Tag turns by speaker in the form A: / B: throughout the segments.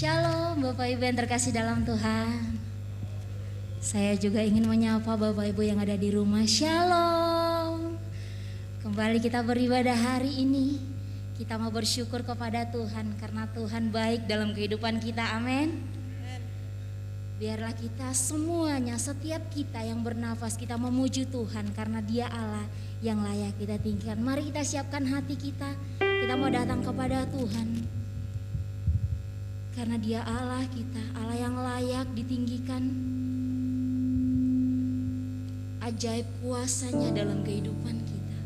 A: Shalom Bapak Ibu yang terkasih dalam Tuhan. Saya juga ingin menyapa Bapak Ibu yang ada di rumah. Shalom. Kembali kita beribadah hari ini. Kita mau bersyukur kepada Tuhan karena Tuhan baik dalam kehidupan kita. Amin. Biarlah kita semuanya, setiap kita yang bernafas, kita memuji Tuhan karena Dia Allah yang layak kita tinggikan. Mari kita siapkan hati kita. Kita mau datang kepada Tuhan. Karena Dia Allah kita, Allah yang layak ditinggikan. Ajaib kuasa-Nya dalam kehidupan kita.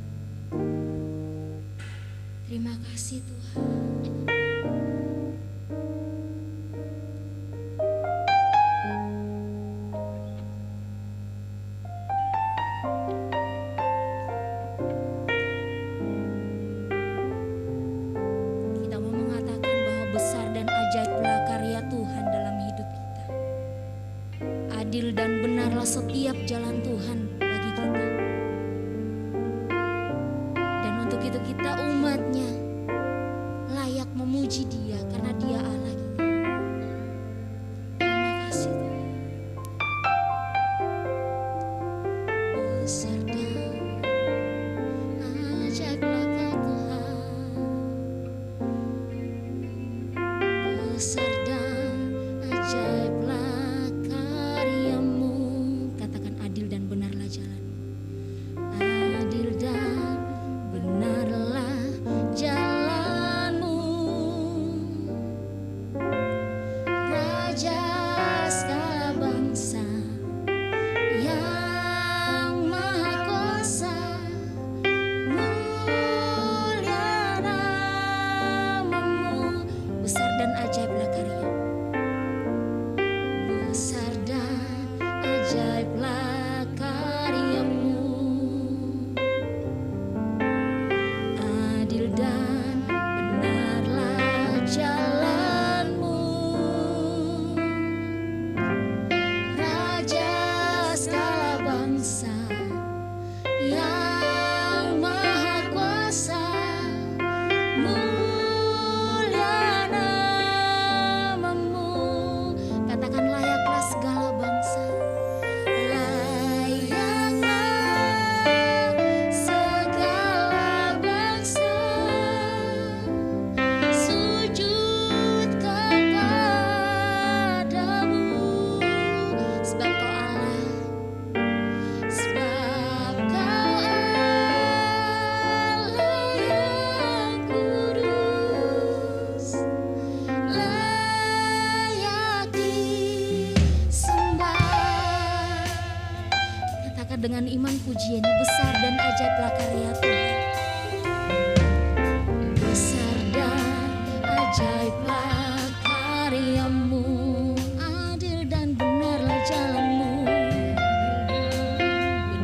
A: Terima kasih Tuhan. Dan benarlah setiap jalan Tuhan bagi kita. Dan untuk itu kita umatnya layak memuji Dia karena Dia Allah kita. Terima kasih Tuhan. Besar dan ajaiblah Kau Tuhan. Besar dan ajaiblah dengan iman pujian besar dan ajaiblah karya Tuhan. Besar dan ajaiblah karya-Mu, adil dan benarlah jalan-Mu.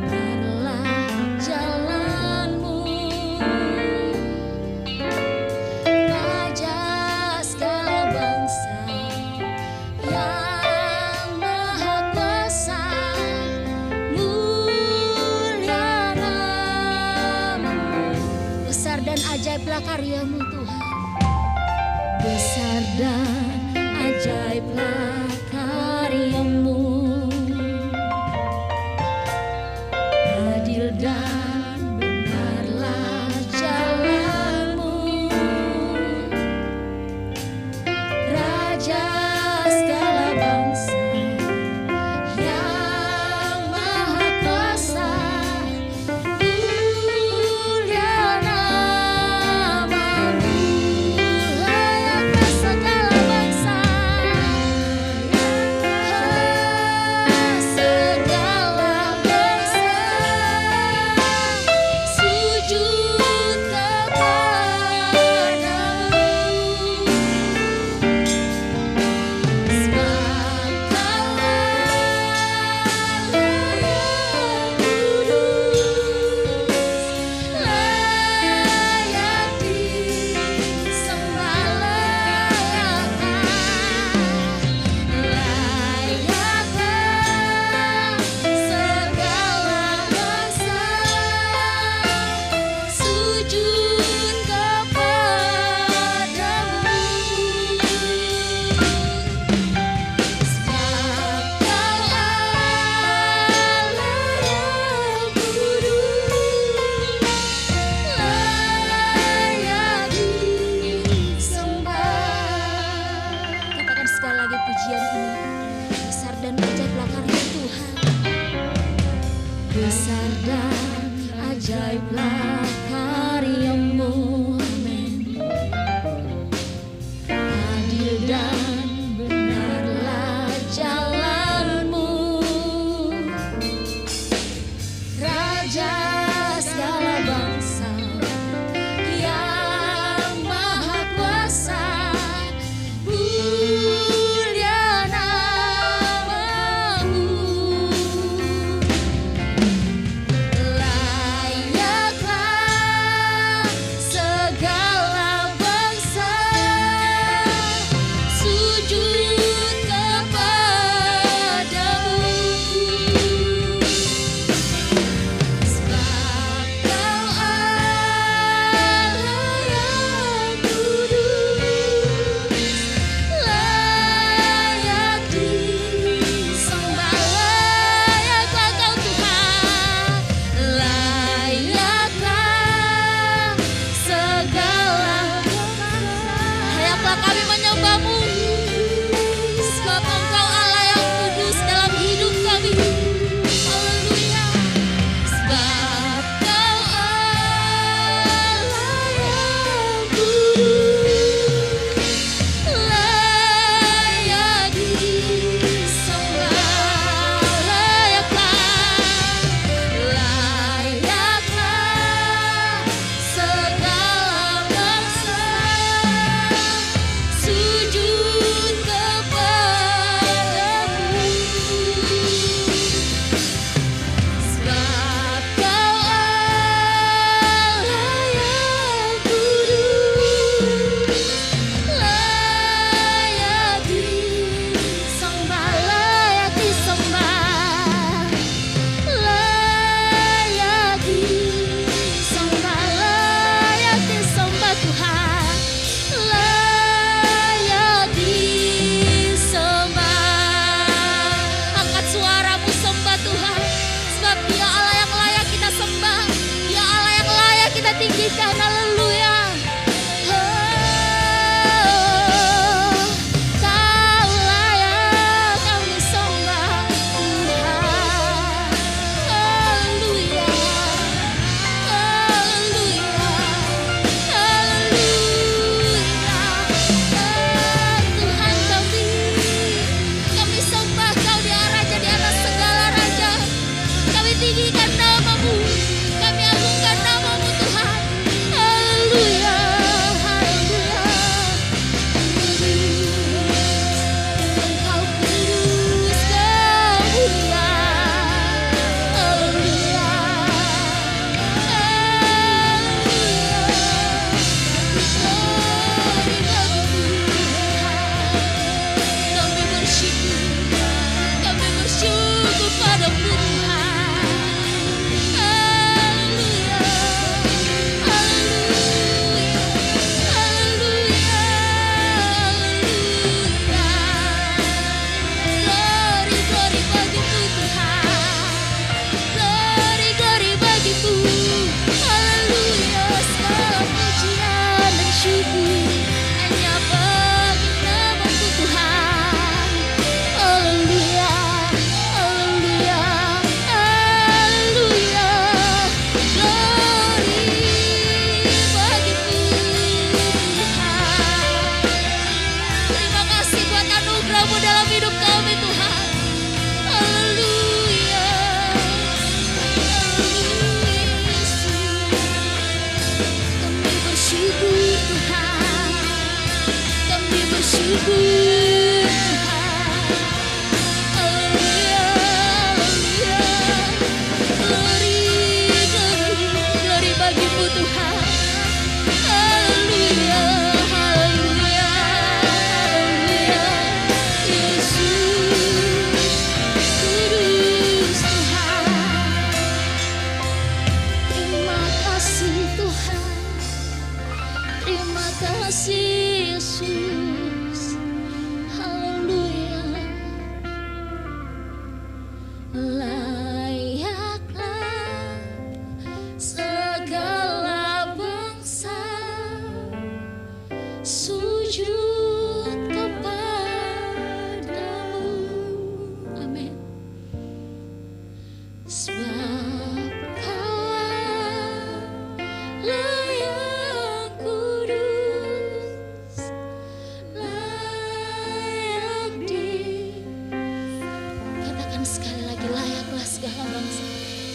A: Benarlah jalan-Mu, Raja segala bangsa yang Maha Kuasa. Dan ajaiblah karya-Mu Tuhan. Besar dan ajaiblah karya-Mu, adil dan benarlah jalan-Mu, Raja segala bangsa yang Maha Kuasa. Segala bangsa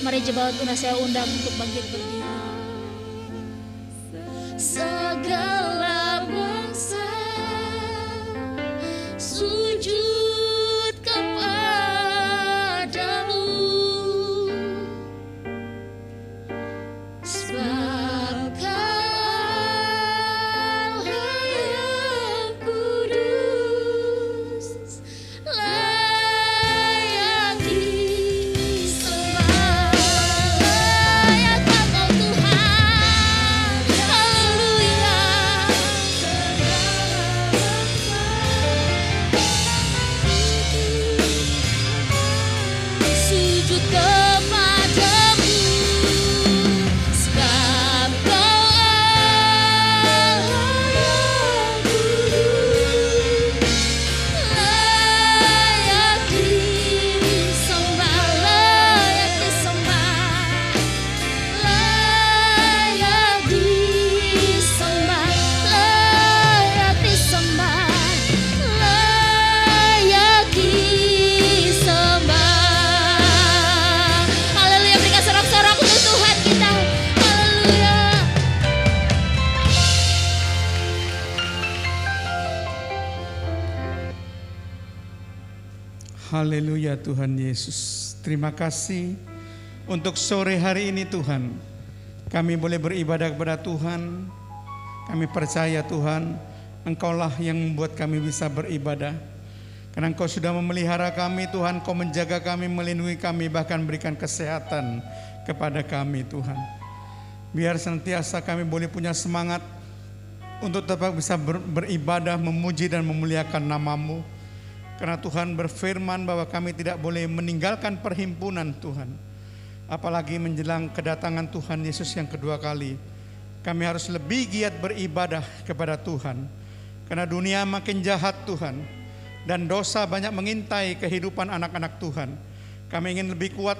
A: Mari jemaat Tuhan, saya undang untuk bangkit berdiri. Segala bangsa sujud kepadamu, sebab Kau yang kudus, layak disembah.
B: Haleluya Tuhan Yesus. Terima kasih untuk sore hari ini Tuhan. Kami boleh beribadah kepada Tuhan. Kami percaya Tuhan, Engkaulah yang membuat kami bisa beribadah. Karena Engkau sudah memelihara kami Tuhan, Engkau menjaga kami, melindungi kami, bahkan berikan kesehatan kepada kami Tuhan. Biar senantiasa kami boleh punya semangat untuk tetap bisa beribadah, memuji dan memuliakan nama-Mu. Karena Tuhan berfirman bahwa kami tidak boleh meninggalkan perhimpunan Tuhan. Apalagi menjelang kedatangan Tuhan Yesus yang kedua kali. Kami harus lebih giat beribadah kepada Tuhan. Karena dunia makin jahat Tuhan. Dan dosa banyak mengintai kehidupan anak-anak Tuhan. Kami ingin lebih kuat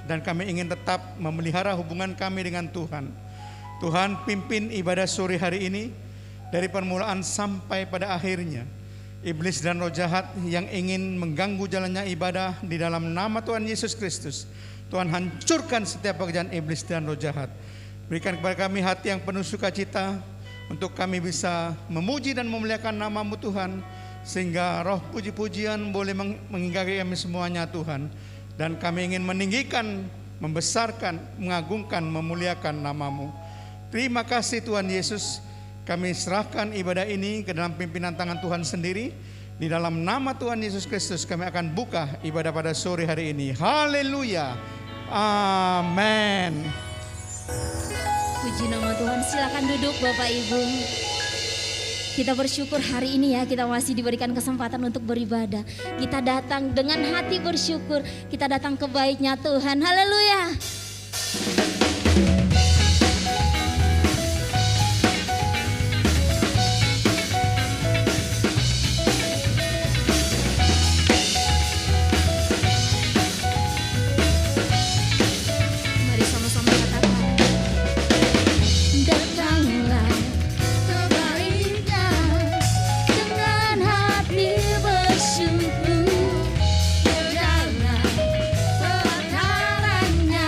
B: dan kami ingin tetap memelihara hubungan kami dengan Tuhan. Tuhan pimpin ibadah sore hari ini dari permulaan sampai pada akhirnya. Iblis dan roh jahat yang ingin mengganggu jalannya ibadah di dalam nama Tuhan Yesus Kristus, Tuhan hancurkan setiap pekerjaan iblis dan roh jahat. Berikan kepada kami hati yang penuh sukacita untuk kami bisa memuji dan memuliakan nama-Mu Tuhan, sehingga roh puji-pujian boleh mengingkari kami semuanya Tuhan. Dan kami ingin meninggikan, membesarkan, mengagungkan, memuliakan nama-Mu. Terima kasih Tuhan Yesus. Kami serahkan ibadah ini ke dalam pimpinan tangan Tuhan sendiri. Di dalam nama Tuhan Yesus Kristus kami akan buka ibadah pada sore hari ini. Haleluya. Amin.
A: Puji nama Tuhan. Silakan duduk Bapak Ibu. Kita bersyukur hari ini ya, kita masih diberikan kesempatan untuk beribadah. Kita datang dengan hati bersyukur. Kita datang ke baiknya Tuhan. Haleluya.
C: Berjalan, pelajarannya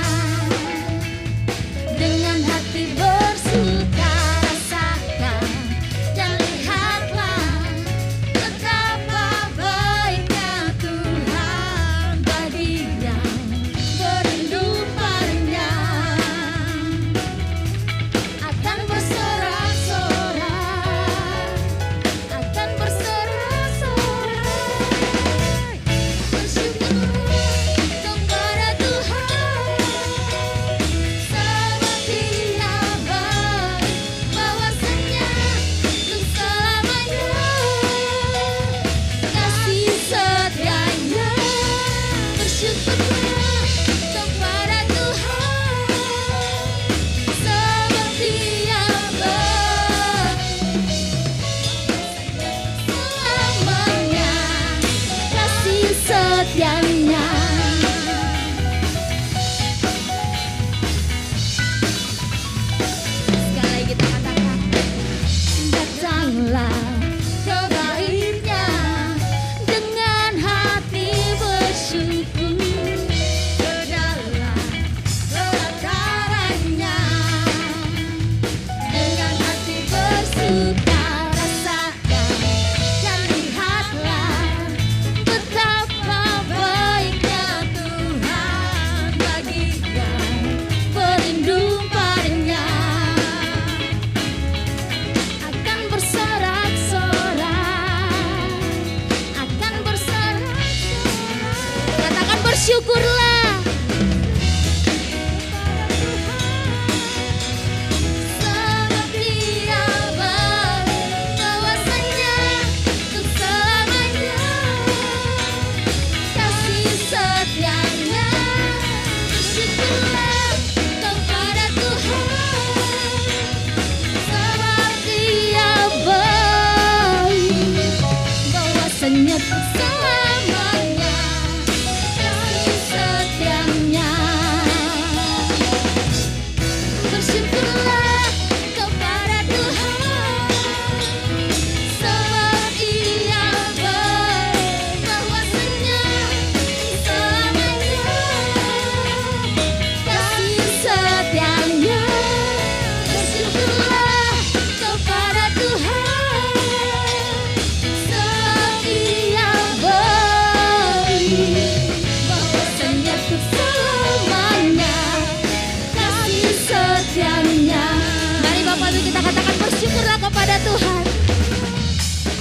A: kepada Tuhan.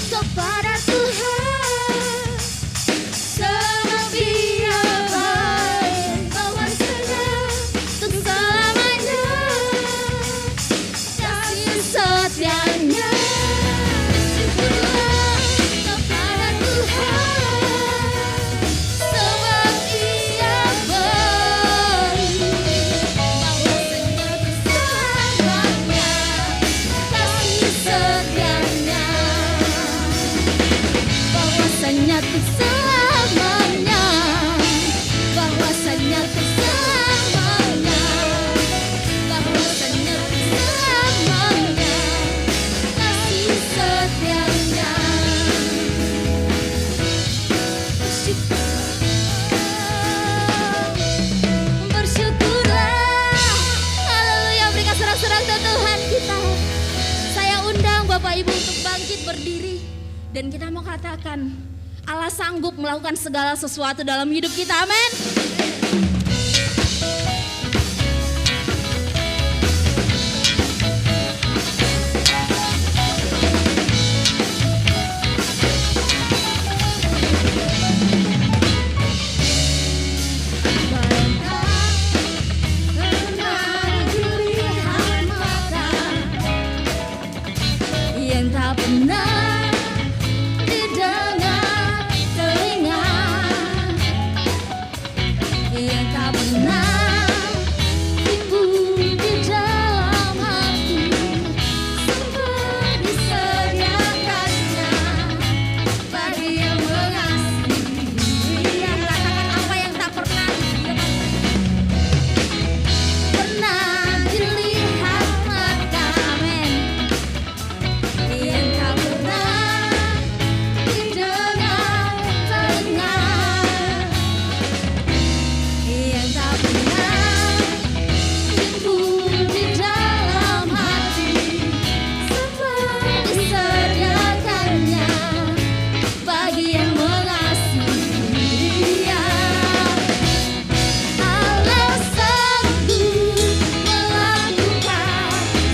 A: Kepada Tuhan semua Dia baik, bahwasanya untuk selamanya kasih setianya. Syukurlah kepada Tuhan sebab Dia baik, bahwasanya untuk selamanya kasih setianya. Bahwasanya untuk selamanya, bahwasanya untuk selamanya, bahwasanya untuk selamanya kasih setianya. Bersyukurlah, haleluya. Berikan sorak-sorak untuk Tuhan kita. Saya undang Bapak Ibu untuk bangkit berdiri. Dan kita mau katakan, Allah sanggup melakukan segala sesuatu dalam hidup kita, amin. Pernah dilihat mata yang tak pernah didengar telinga, yang tak pernah timbul di dalam hati, semua disediakannya bagi yang mengasihi. Yang katakan apa yang tak pernah dilihat mata, amin. Yang tak pernah didengar telinga, yang tak pernah timbul di dalam hati, semua disediakannya bagi yang mengasihi Dia. Allah sanggup melakukan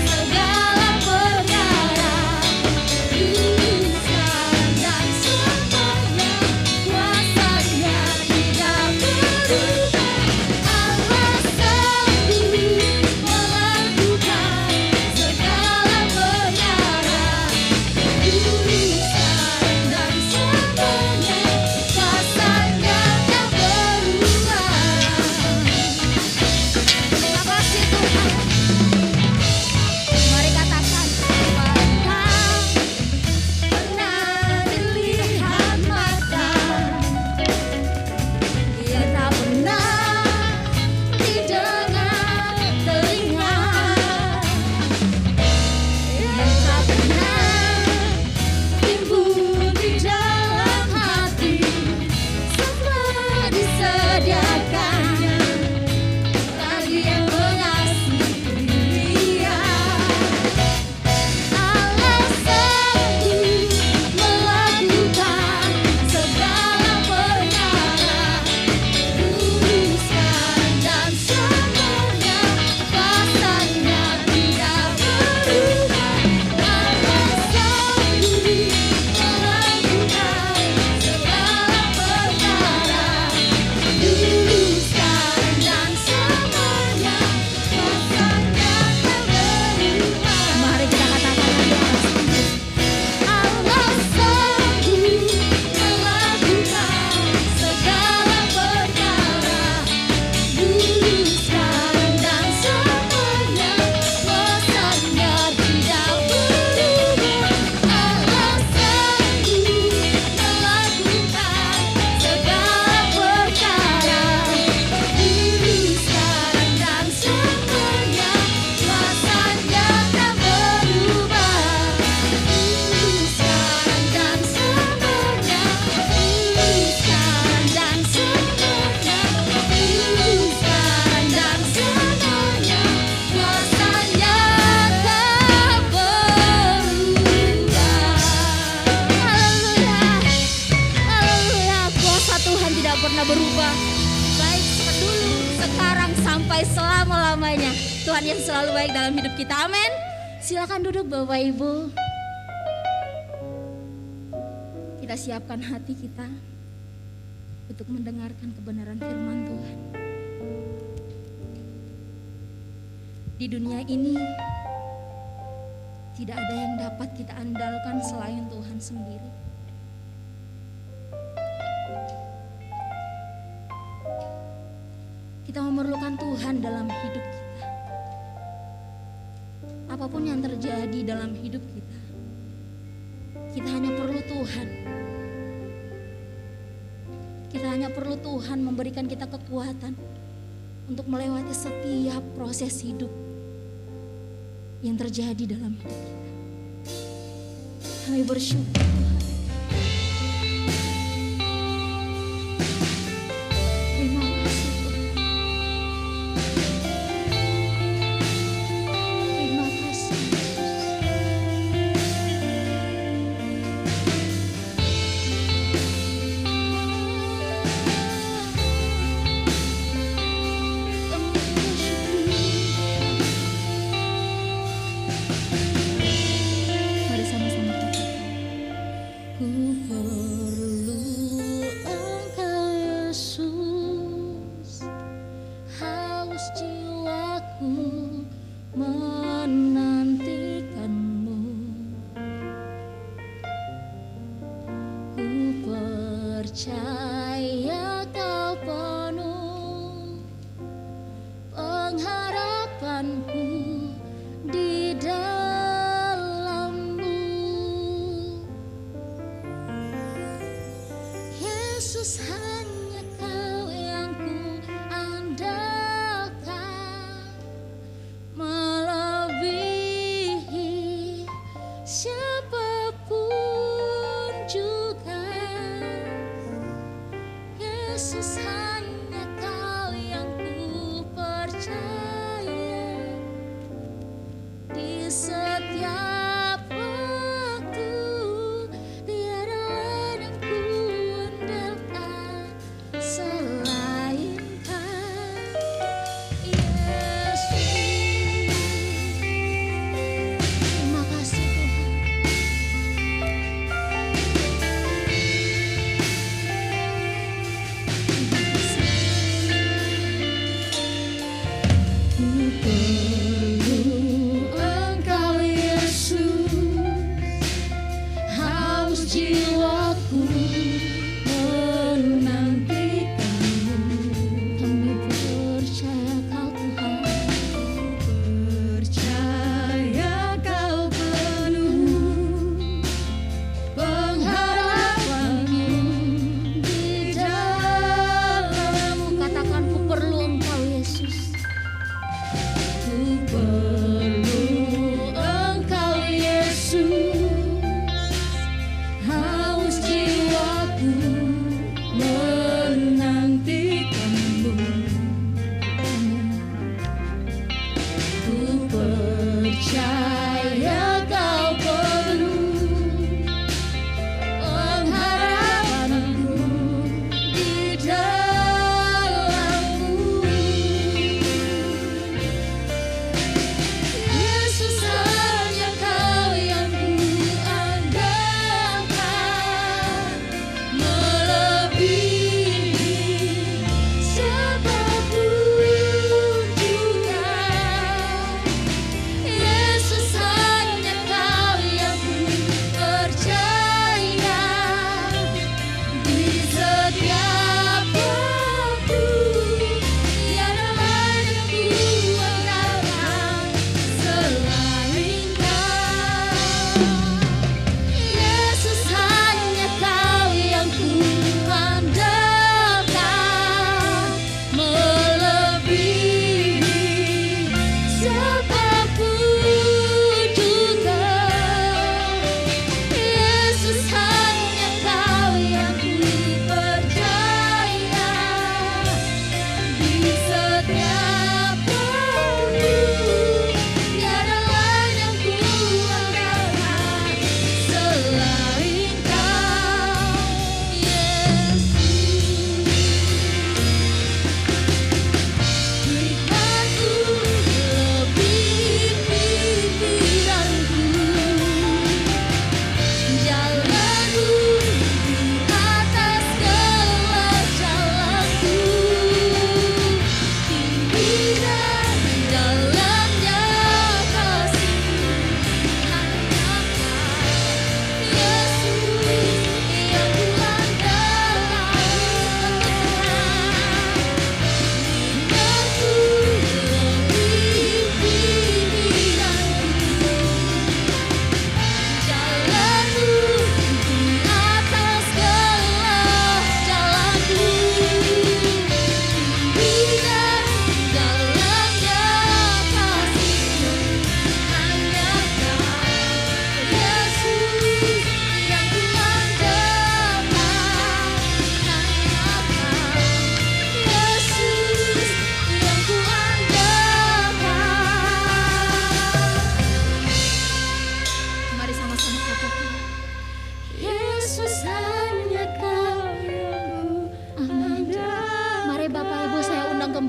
A: segala perkara, urusan dan semuanya kuasanya tidak berubah. Allah sanggup melakukan segala perkara, urusan dan semuanya kuasanya tak berubah. Terima kasih Tuhan. Mari katakan, pernah dilihat mata yang tak pernah didengar telinga, yang tak pernah timbul di dalam hati, semua disediakannya bagi yang mengasihi Dia. Allah sanggup melakukan segala perkara, urusan dan semuanya kuasanya tidak berubah. Allah sanggup melakukan segala perkara, urusan dan semuanya kuasanya tak berubah. Mari kita katakan Allah sanggup melakukan segala perkara, urusan dan semuanya kuasanya tidak berubah. Allah sanggup melakukan segala perkara, urusan dan semuanya kuasanya tak berubah. Urusan dan semuanya, urusan dan semuanya, urusan dan semuanya kuasanya tak berubah. Haleluya, haleluya. Kuasa Tuhan tidak pernah berubah, baik dulu, sekarang sampai selama-lamanya. Tuhan yang selalu baik dalam hidup kita, amin. Silakan duduk Bapak Ibu. Kita siapkan hati kita untuk mendengarkan kebenaran firman Tuhan. Di dunia ini tidak ada yang dapat kita andalkan selain Tuhan sendiri. Kita memerlukan Tuhan dalam hidup kita. Apapun yang terjadi dalam hidup kita, kita hanya perlu Tuhan. Kita hanya perlu Tuhan memberikan kita kekuatan untuk melewati setiap proses hidup yang terjadi dalam hidup kita. Kami bersyukur Tuhan. Terima kasih Tuhan. Terima kasih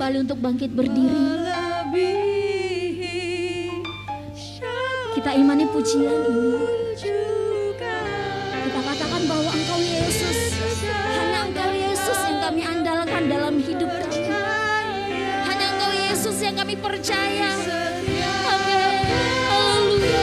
A: kembali untuk bangkit berdiri. Kita imani pujian ini. Kita katakan bahwa Engkau Yesus, hanya Engkau Yesus yang kami andalkan dalam hidup kami. Hanya Engkau Yesus yang kami percaya. Amin. Haleluya.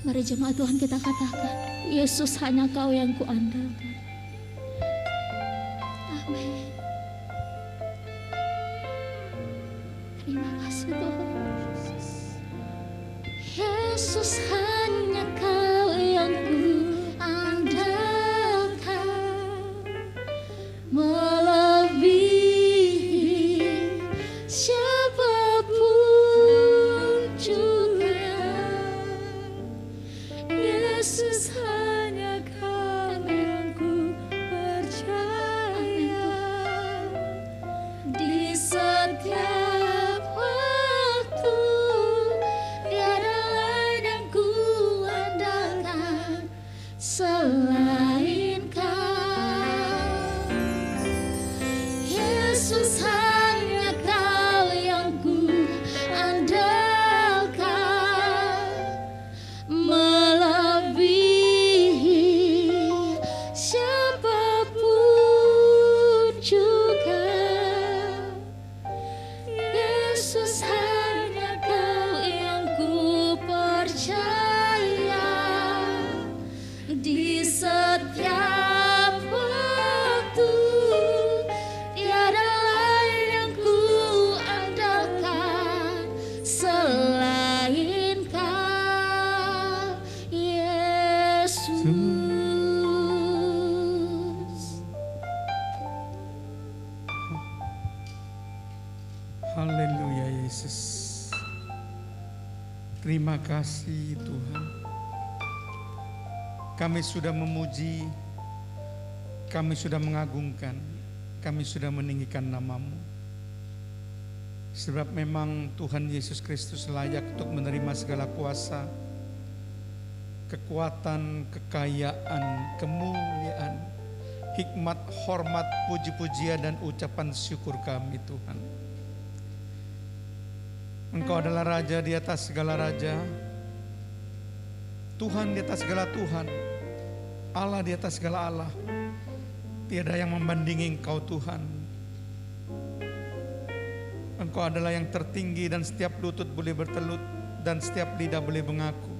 A: Mari jemaat Tuhan kita katakan, Yesus hanya Kau yang kuandalkan. Amin. Terima kasih Tuhan. Yesus hanya Kau yang kuandalkan, melebihi siapapun juga. Yesus hanya Kau yang ku percaya. Di setiap waktu tiada lain yang ku andalkan selain Kau. Yesus hanya Kau yang ku andalkan, melebihi siapapun juga. Yesus hanya Kau yang ku percaya. Di setiap waktu tiada lain yang ku andalkan selain Kau, Yesus.
B: Haleluya Yesus. Terima kasih Tuhan. Kami sudah memuji, kami sudah mengagungkan, kami sudah meninggikan nama-Mu. Sebab memang Tuhan Yesus Kristus layak untuk menerima segala kuasa, kekuatan, kekayaan, kemuliaan, hikmat, hormat, puji-pujian dan ucapan syukur kami Tuhan. Engkau adalah Raja di atas segala raja, Tuhan di atas segala Tuhan. Allah di atas segala Allah. Tiada yang membandingi Engkau Tuhan. Engkau adalah yang tertinggi dan setiap lutut boleh bertelut dan setiap lidah boleh mengaku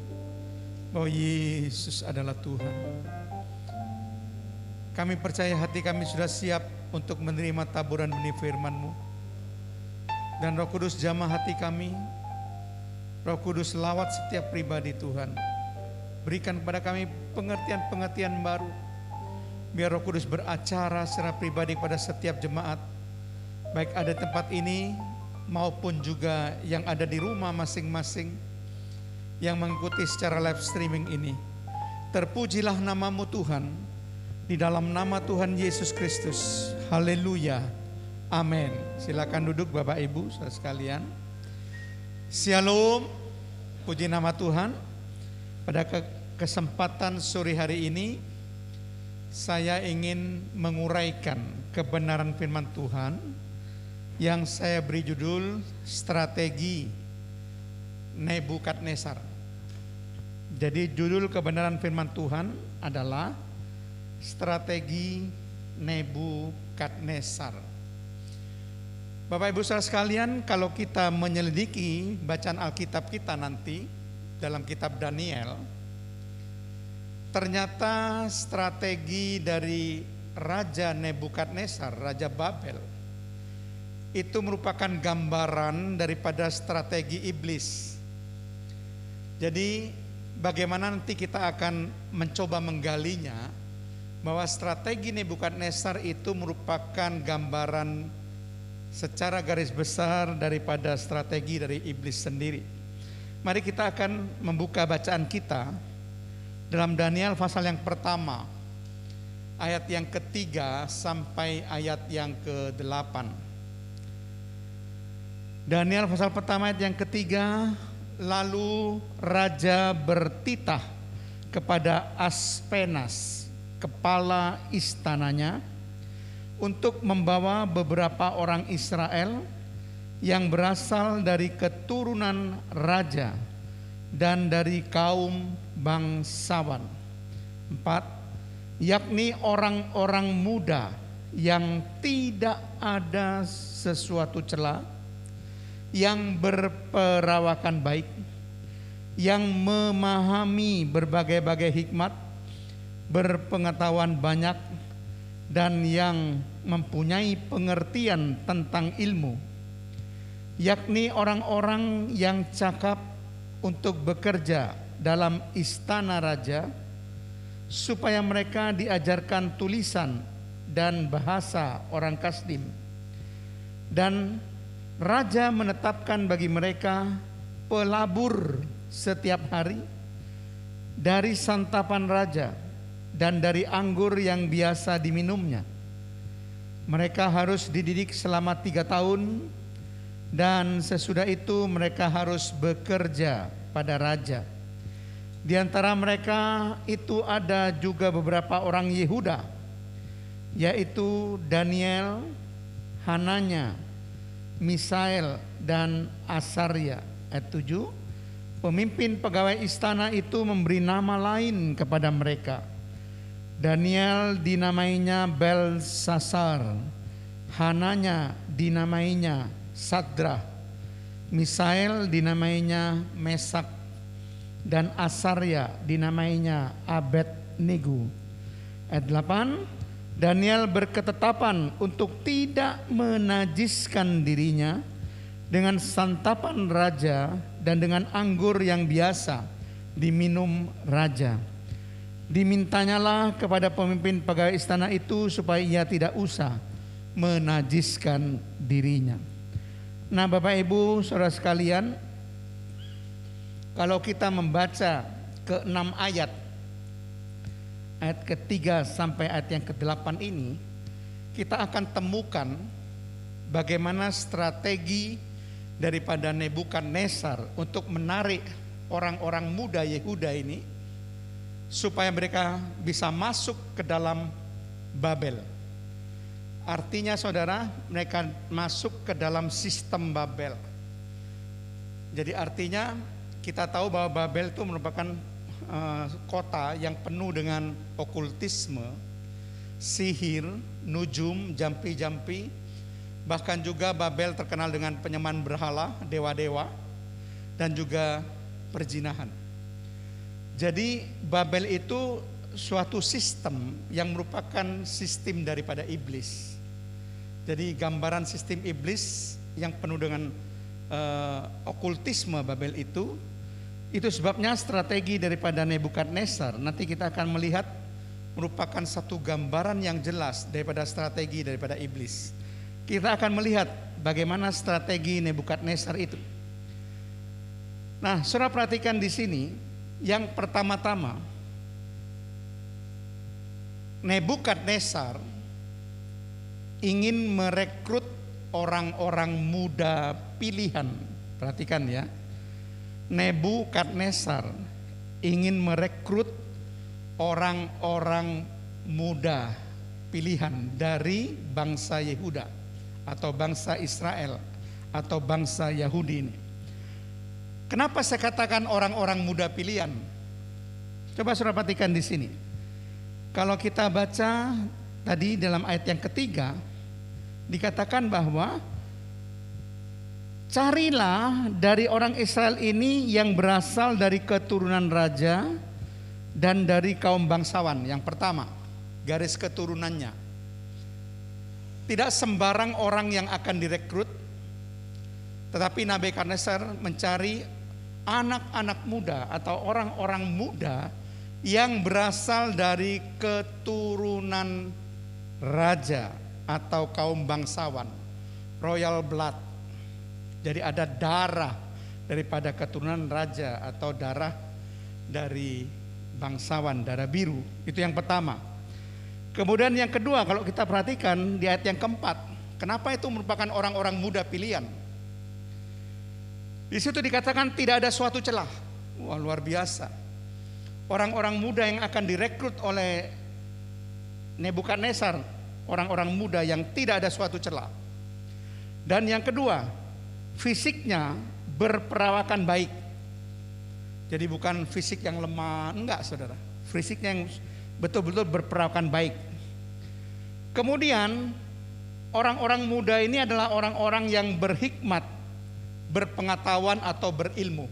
B: bahwa Yesus adalah Tuhan. Kami percaya hati kami sudah siap untuk menerima taburan benih firman-Mu. Dan Roh Kudus jamah hati kami. Roh Kudus lawat setiap pribadi Tuhan. Berikan kepada kami pengertian-pengertian baru. Biar Roh Kudus beracara secara pribadi kepada setiap jemaat. Baik ada tempat ini maupun juga yang ada di rumah masing-masing yang mengikuti secara live streaming ini. Terpujilah nama-Mu Tuhan. Di dalam nama Tuhan Yesus Kristus. Haleluya. Amin. Silakan duduk Bapak Ibu saudara sekalian. Shalom. Puji nama Tuhan. Pada kesempatan sore hari ini saya ingin menguraikan kebenaran firman Tuhan yang saya beri judul Strategi Nebukadnezar. Jadi judul kebenaran firman Tuhan adalah Strategi Nebukadnezar. Bapak Ibu saudara sekalian, kalau kita menyelidiki bacaan Alkitab kita nanti dalam kitab Daniel, ternyata strategi dari Raja Nebukadnezar, Raja Babel, itu merupakan gambaran daripada strategi iblis. Jadi bagaimana nanti kita akan mencoba menggalinya, bahwa strategi Nebukadnezar itu merupakan gambaran secara garis besar daripada strategi dari iblis sendiri. Mari kita akan membuka bacaan kita dalam Daniel pasal yang pertama, ayat yang ketiga sampai ayat yang ke-8. Daniel pasal pertama ayat yang ketiga. Lalu raja bertitah kepada Aspenas, kepala istananya, untuk membawa beberapa orang Israel yang berasal dari keturunan raja dan dari kaum bangsawan. 4. Yakni orang-orang muda yang tidak ada sesuatu cela, yang berperawakan baik, yang memahami berbagai-bagai hikmat, berpengetahuan banyak, dan yang mempunyai pengertian tentang ilmu, yakni orang-orang yang cakap untuk bekerja dalam istana raja, supaya mereka diajarkan tulisan dan bahasa orang Kasdim. Dan raja menetapkan bagi mereka pelabur setiap hari dari santapan raja dan dari anggur yang biasa diminumnya. Mereka harus dididik selama 3 tahun, dan sesudah itu mereka harus bekerja pada raja. Di antara mereka itu ada juga beberapa orang Yehuda, yaitu Daniel, Hananya, Misael, dan Asaria. Ayat 7. Pemimpin pegawai istana itu memberi nama lain kepada mereka. Daniel dinamainya Belsasar, Hananya dinamainya Sadrah, Misael dinamainya Mesak, dan Asaria dinamainya Abednego. Ayat 8. Daniel berketetapan untuk tidak menajiskan dirinya dengan santapan raja dan dengan anggur yang biasa diminum raja. Dimintanyalah kepada pemimpin pegawai istana itu supaya ia tidak usah menajiskan dirinya. Nah, Bapak Ibu saudara sekalian, kalau kita membaca ke-6 ayat ke-3 sampai ayat yang ke-8 ini, kita akan temukan bagaimana strategi daripada Nebukadnezar untuk menarik orang-orang muda Yehuda ini supaya mereka bisa masuk ke dalam Babel. Artinya saudara, mereka masuk ke dalam sistem Babel. Jadi artinya kita tahu bahwa Babel itu merupakan kota yang penuh dengan okultisme, sihir, nujum, jampi-jampi, bahkan juga Babel terkenal dengan penyembahan berhala, dewa-dewa, dan juga perzinahan. Jadi Babel itu suatu sistem yang merupakan sistem daripada iblis. Jadi gambaran sistem iblis yang penuh dengan okultisme Babel itu sebabnya strategi daripada Nebukadnezar. Nanti kita akan melihat merupakan satu gambaran yang jelas daripada strategi daripada iblis. Kita akan melihat bagaimana strategi Nebukadnezar itu. Nah, saudara perhatikan di sini, yang pertama-tama Nebukadnezar ingin merekrut orang-orang muda pilihan. Perhatikan ya. Nebukadnezar ingin merekrut orang-orang muda pilihan dari bangsa Yehuda atau bangsa Israel atau bangsa Yahudi ini. Kenapa saya katakan orang-orang muda pilihan? Coba saudara perhatikan di sini. Kalau kita baca tadi dalam ayat yang ketiga, dikatakan bahwa carilah dari orang Israel ini yang berasal dari keturunan raja dan dari kaum bangsawan. Yang pertama, garis keturunannya. Tidak sembarang orang yang akan direkrut, tetapi Nebukadnezar mencari anak-anak muda atau orang-orang muda yang berasal dari keturunan raja atau kaum bangsawan, royal blood. Jadi ada darah daripada keturunan raja atau darah dari bangsawan, darah biru. Itu yang pertama. Kemudian yang kedua, kalau kita perhatikan di ayat yang keempat, kenapa itu merupakan orang-orang muda pilihan? Di situ dikatakan tidak ada suatu celah. Wah, luar biasa. Orang-orang muda yang akan direkrut oleh Nebukadnezar, orang-orang muda yang tidak ada suatu celah. Dan yang kedua, fisiknya berperawakan baik. Jadi bukan fisik yang lemah, enggak saudara. Fisiknya yang betul-betul berperawakan baik. Kemudian orang-orang muda ini adalah orang-orang yang berhikmat, berpengetahuan atau berilmu.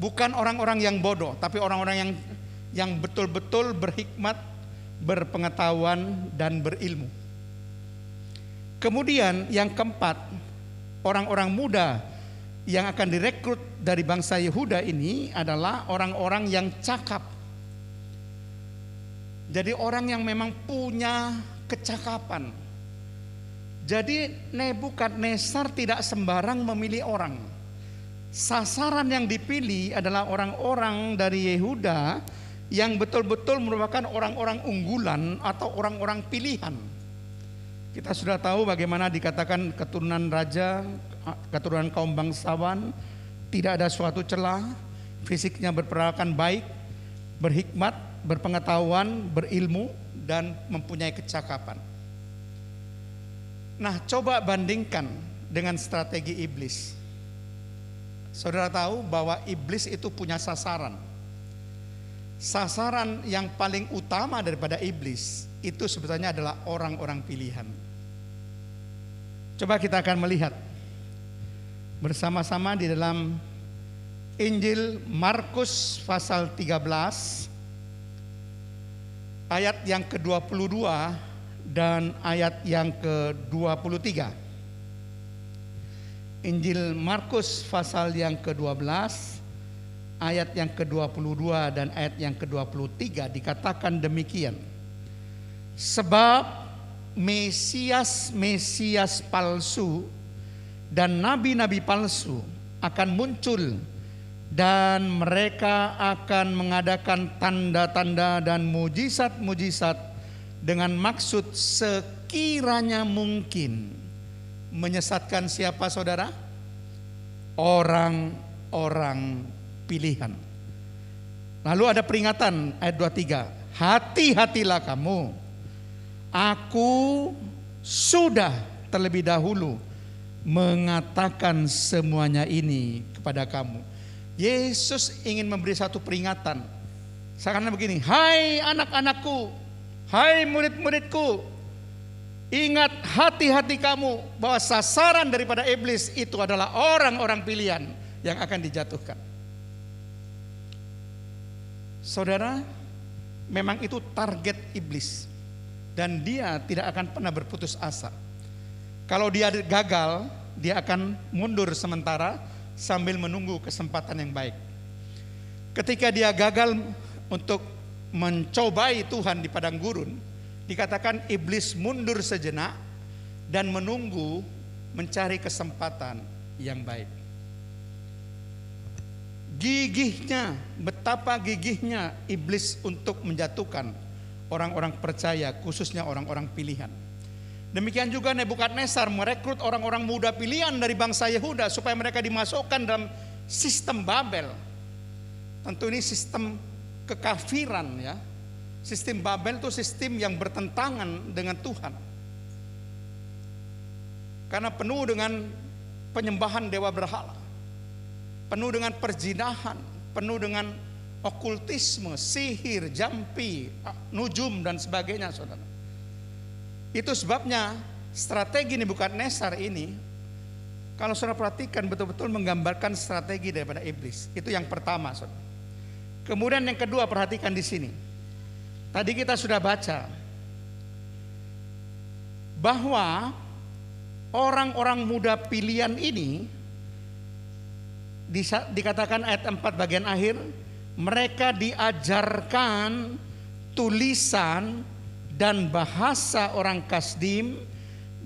B: Bukan orang-orang yang bodoh, tapi orang-orang yang betul-betul berhikmat, berpengetahuan dan berilmu. Kemudian yang keempat, orang-orang muda yang akan direkrut dari bangsa Yehuda ini adalah orang-orang yang cakap. Jadi orang yang memang punya kecakapan. Jadi Nebukadnezar tidak sembarang memilih orang. Sasaran yang dipilih adalah orang-orang dari Yehuda yang betul-betul merupakan orang-orang unggulan atau orang-orang pilihan. Kita sudah tahu bagaimana dikatakan keturunan raja, keturunan kaum bangsawan, tidak ada suatu celah, fisiknya berperawakan baik, berhikmat, berpengetahuan, berilmu, dan mempunyai kecakapan. Nah, coba bandingkan dengan strategi iblis. Saudara tahu bahwa iblis itu punya sasaran. Sasaran yang paling utama daripada iblis itu sebetulnya adalah orang-orang pilihan. Coba kita akan melihat bersama-sama di dalam Injil Markus pasal 13 ayat yang ke-22 dan ayat yang ke-23. Injil Markus pasal yang ke-12 ayat yang ke-22 dan ayat yang ke-23 dikatakan demikian. Sebab Mesias palsu dan nabi-nabi palsu akan muncul, dan mereka akan mengadakan tanda-tanda dan mujizat-mujizat dengan maksud sekiranya mungkin menyesatkan siapa saudara? Orang-orang pilihan. Lalu ada peringatan ayat 23. Hati-hatilah kamu. Aku sudah terlebih dahulu mengatakan semuanya ini kepada kamu. Yesus ingin memberi satu peringatan. Seakan begini, hai anak-anakku, hai murid-muridku, ingat hati-hati kamu bahwa sasaran daripada iblis itu adalah orang-orang pilihan yang akan dijatuhkan. Saudara, memang itu target iblis dan dia tidak akan pernah berputus asa. Kalau dia gagal, dia akan mundur sementara sambil menunggu kesempatan yang baik. Ketika dia gagal untuk mencobai Tuhan di padang gurun, dikatakan iblis mundur sejenak dan menunggu mencari kesempatan yang baik. Gigihnya, betapa gigihnya iblis untuk menjatuhkan orang-orang percaya, khususnya orang-orang pilihan. Demikian juga Nebukadnezar merekrut orang-orang muda pilihan dari bangsa Yehuda supaya mereka dimasukkan dalam sistem Babel. Tentu ini sistem kekafiran ya. Sistem Babel itu sistem yang bertentangan dengan Tuhan. Karena penuh dengan penyembahan dewa berhala, penuh dengan perzinahan, penuh dengan okultisme, sihir, jampi, nujum dan sebagainya, saudara. Itu sebabnya strategi Nebukadnezar ini, kalau saudara perhatikan, betul-betul menggambarkan strategi daripada iblis. Itu yang pertama, saudara. Kemudian yang kedua, perhatikan di sini. Tadi kita sudah baca bahwa orang-orang muda pilihan ini dikatakan ayat 4 bagian akhir, mereka diajarkan tulisan dan bahasa orang Kasdim,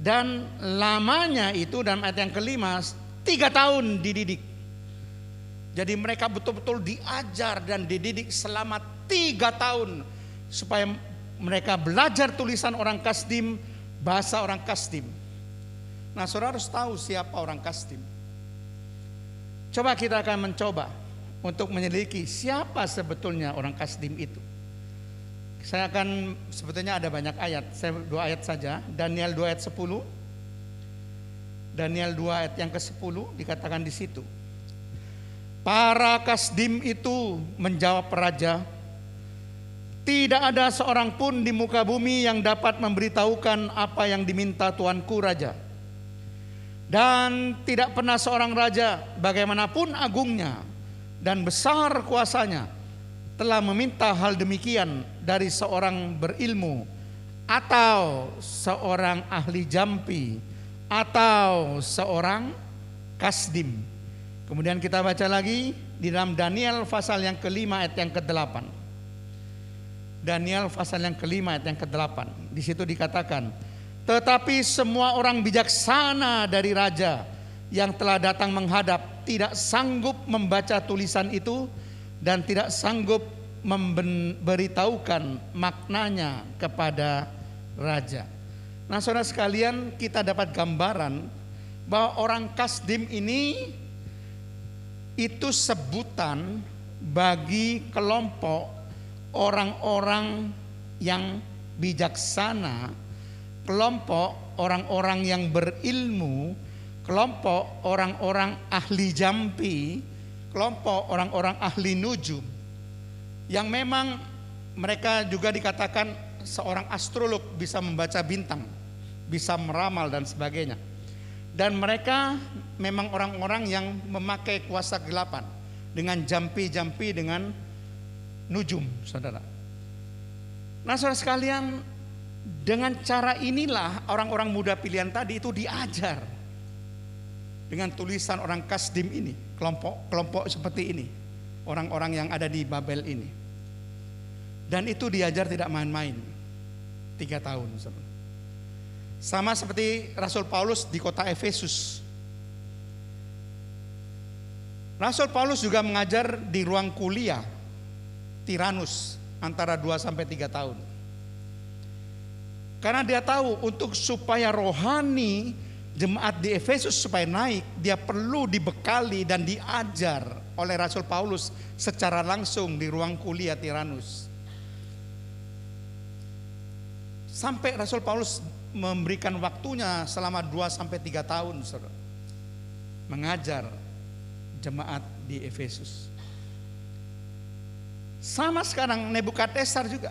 B: dan lamanya itu dalam ayat yang kelima 3 tahun dididik. Jadi mereka betul-betul diajar dan dididik selama 3 tahun supaya mereka belajar tulisan orang Kasdim, bahasa orang Kasdim. Nah, saudara harus tahu siapa orang Kasdim. Coba kita akan mencoba untuk menyelidiki siapa sebetulnya orang Kasdim itu. Saya akan, sebetulnya ada banyak ayat, saya 2 ayat saja. Daniel 2 ayat 10. Daniel 2 ayat yang ke-10 dikatakan di situ. Para Kasdim itu menjawab raja, tidak ada seorang pun di muka bumi yang dapat memberitahukan apa yang diminta tuanku raja. Dan tidak pernah seorang raja, bagaimanapun agungnya dan besar kuasanya, telah meminta hal demikian dari seorang berilmu atau seorang ahli jampi atau seorang kasdim. Kemudian kita baca lagi di dalam Daniel pasal yang kelima ayat yang ke-8. Daniel pasal yang kelima ayat yang ke-8. Di situ dikatakan, tetapi semua orang bijaksana dari raja yang telah datang menghadap tidak sanggup membaca tulisan itu dan tidak sanggup memberitahukan maknanya kepada raja. Nah, saudara sekalian, kita dapat gambaran bahwa orang Kasdim ini itu sebutan bagi kelompok orang-orang yang bijaksana, kelompok orang-orang yang berilmu, kelompok orang-orang ahli jampi, kelompok orang-orang ahli nujum, yang memang mereka juga dikatakan seorang astrolog, bisa membaca bintang, bisa meramal dan sebagainya. Dan mereka memang orang-orang yang memakai kuasa kegelapan dengan jampi-jampi, dengan nujum, saudara. Nah, saudara sekalian, dengan cara inilah orang-orang muda pilihan tadi itu diajar dengan tulisan orang Kasdim ini, kelompok seperti ini, orang-orang yang ada di Babel ini. Dan itu diajar tidak main-main, 3 tahun. Sama seperti Rasul Paulus di kota Efesus. Rasul Paulus juga mengajar di ruang kuliah Tiranus antara 2-3 tahun. Karena dia tahu untuk supaya rohani jemaat di Efesus supaya naik, dia perlu dibekali dan diajar oleh Rasul Paulus secara langsung di ruang kuliah Tiranus. Sampai Rasul Paulus memberikan waktunya selama 2-3 tahun, saudara, mengajar jemaat di Efesus. Sama sekarang Nebukadnezar juga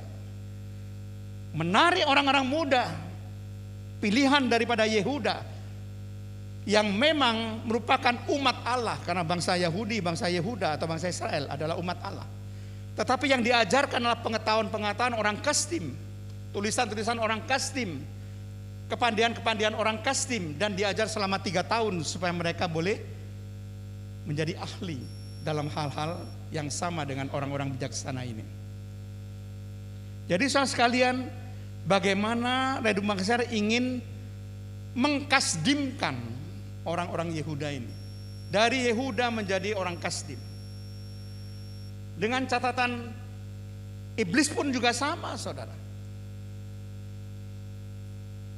B: menarik orang-orang muda pilihan daripada Yehuda yang memang merupakan umat Allah, karena bangsa Yahudi, bangsa Yehuda atau bangsa Israel adalah umat Allah. Tetapi yang diajarkan adalah pengetahuan-pengetahuan orang Kasdim, tulisan-tulisan orang Kasdim, kepandian-kepandian orang Kasdim, dan diajar selama 3 tahun supaya mereka boleh menjadi ahli dalam hal-hal yang sama dengan orang-orang bijaksana ini. Jadi saudara sekalian, bagaimana Redum Makassar ingin mengkasdimkan orang-orang Yehuda ini, dari Yehuda menjadi orang Kasdim. Dengan catatan iblis pun juga sama, saudara.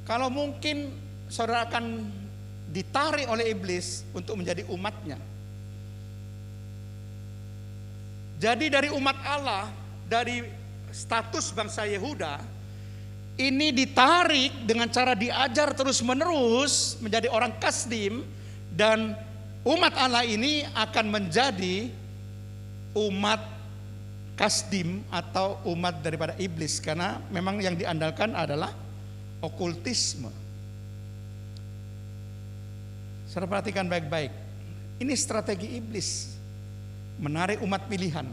B: Kalau mungkin saudara akan ditarik oleh iblis untuk menjadi umatnya. Jadi dari umat Allah, dari status bangsa Yehuda, ini ditarik dengan cara diajar terus menerus menjadi orang Kasdim, dan umat Allah ini akan menjadi umat Kasdim atau umat daripada iblis, karena memang yang diandalkan adalah okultisme. Saudara perhatikan baik-baik, ini strategi iblis, menarik umat pilihan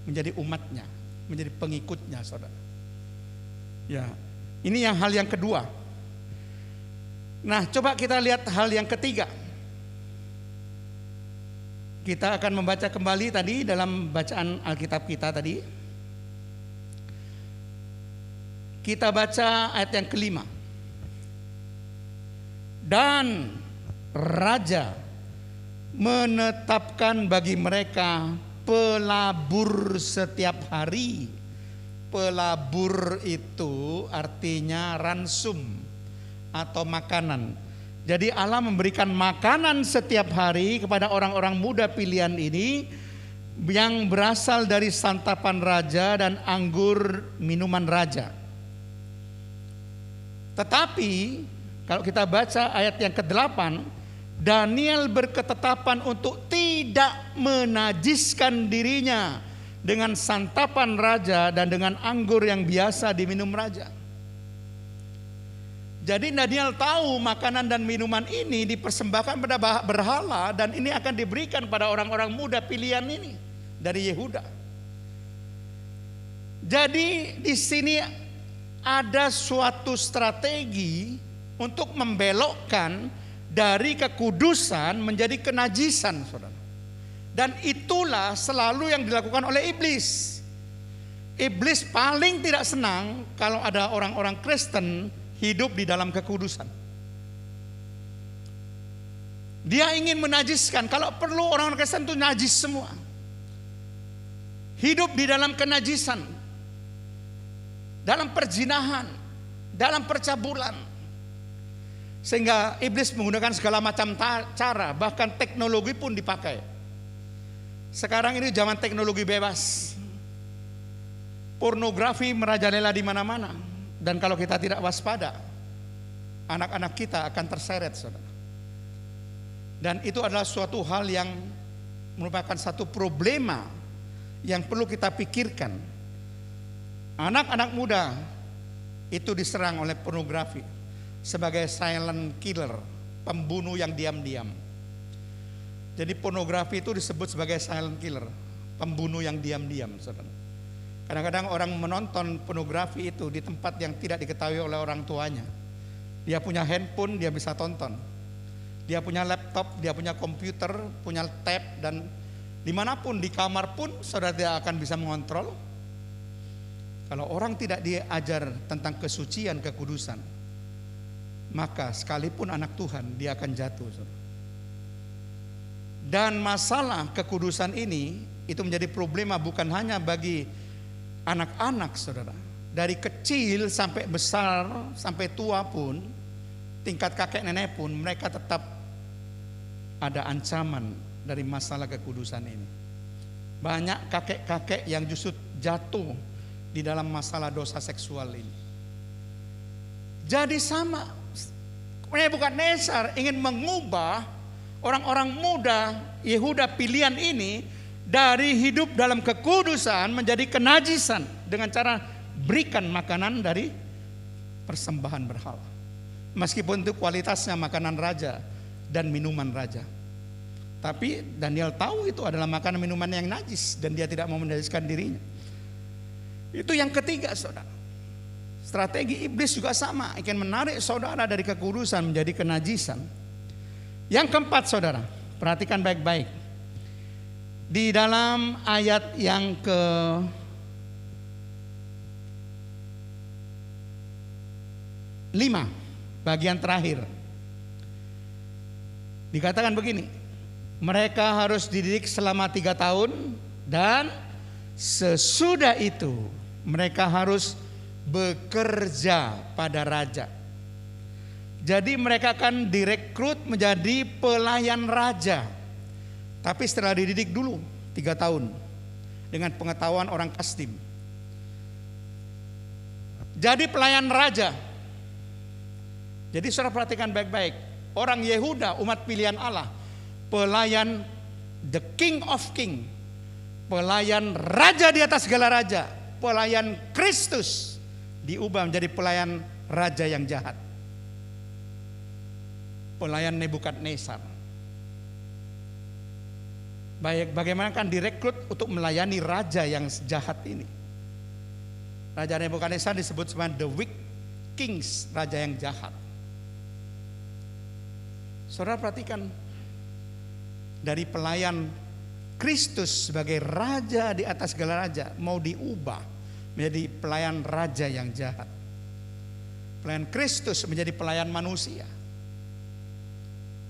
B: menjadi umatnya, menjadi pengikutnya, saudara. Ya, ini hal yang kedua. Nah, coba kita lihat hal yang ketiga. Kita akan membaca kembali tadi dalam bacaan Alkitab kita tadi. Kita baca ayat yang kelima. Dan raja menetapkan bagi mereka pelabur setiap hari. Pelabur itu artinya ransum atau makanan. Jadi Allah memberikan makanan setiap hari kepada orang-orang muda pilihan ini yang berasal dari santapan raja dan anggur minuman raja. Tetapi kalau kita baca ayat yang ke-8, Daniel berketetapan untuk tidak menajiskan dirinya dengan santapan raja dan dengan anggur yang biasa diminum raja. Jadi Daniel tahu makanan dan minuman ini dipersembahkan pada berhala, dan ini akan diberikan pada orang-orang muda pilihan ini dari Yehuda. Jadi di sini ada suatu strategi untuk membelokkan dari kekudusan menjadi kenajisan, saudara. Dan itulah selalu yang dilakukan oleh iblis. Iblis paling tidak senang kalau ada orang-orang Kristen hidup di dalam kekudusan. Dia ingin menajiskan. Kalau perlu orang-orang Kristen itu najis semua. Hidup di dalam kenajisan, dalam perzinahan, dalam percabulan. Sehingga iblis menggunakan segala macam cara, bahkan teknologi pun dipakai. Sekarang ini zaman teknologi bebas. Pornografi merajalela di mana-mana. Dan kalau kita tidak waspada, anak-anak kita akan terseret, saudara. Dan itu adalah suatu hal yang merupakan satu problema yang perlu kita pikirkan. Anak-anak muda itu diserang oleh pornografi sebagai silent killer, pembunuh yang diam-diam. Jadi pornografi itu disebut sebagai silent killer, pembunuh yang diam-diam, saudara. Kadang-kadang orang menonton pornografi itu di tempat yang tidak diketahui oleh orang tuanya. Dia punya handphone, dia bisa tonton. Dia punya laptop, dia punya komputer, punya tab, dan dimanapun di kamar pun saudara tidak akan bisa mengontrol. Kalau orang tidak diajar tentang kesucian, kekudusan, maka sekalipun anak Tuhan dia akan jatuh, saudara. Dan masalah kekudusan ini itu menjadi problema bukan hanya bagi anak-anak, saudara. Dari kecil sampai besar, sampai tua pun, tingkat kakek nenek pun, mereka tetap ada ancaman dari masalah kekudusan ini. Banyak kakek-kakek yang justru jatuh di dalam masalah dosa seksual ini. Jadi sama, Nebukadnezar ingin mengubah orang-orang muda Yehuda pilihan ini dari hidup dalam kekudusan menjadi kenajisan dengan cara berikan makanan dari persembahan berhala. Meskipun itu kualitasnya makanan raja dan minuman raja. Tapi Daniel tahu itu adalah makanan minuman yang najis dan dia tidak mau menajiskan dirinya. Itu yang ketiga, saudara. Strategi iblis juga sama, ingin menarik saudara dari kekudusan menjadi kenajisan. Yang keempat, saudara, perhatikan baik-baik. Di dalam ayat yang ke-5, bagian terakhir, dikatakan begini, mereka harus dididik selama 3 tahun dan sesudah itu mereka harus bekerja pada raja. Jadi mereka akan direkrut menjadi pelayan raja. Tapi setelah dididik dulu 3 tahun dengan pengetahuan orang Kasdim. Jadi pelayan raja. Jadi saudara perhatikan baik-baik. Orang Yehuda, umat pilihan Allah, pelayan the king of king, pelayan raja di atas segala raja, pelayan Kristus diubah menjadi pelayan raja yang jahat, pelayan Nebukadnezar. Bagaimana kan direkrut untuk melayani raja yang jahat ini. Raja Nebukadnezar disebut sebagai the wicked kings, raja yang jahat. Saudara perhatikan, dari pelayan Kristus sebagai raja di atas segala raja mau diubah menjadi pelayan raja yang jahat. Pelayan Kristus menjadi pelayan manusia.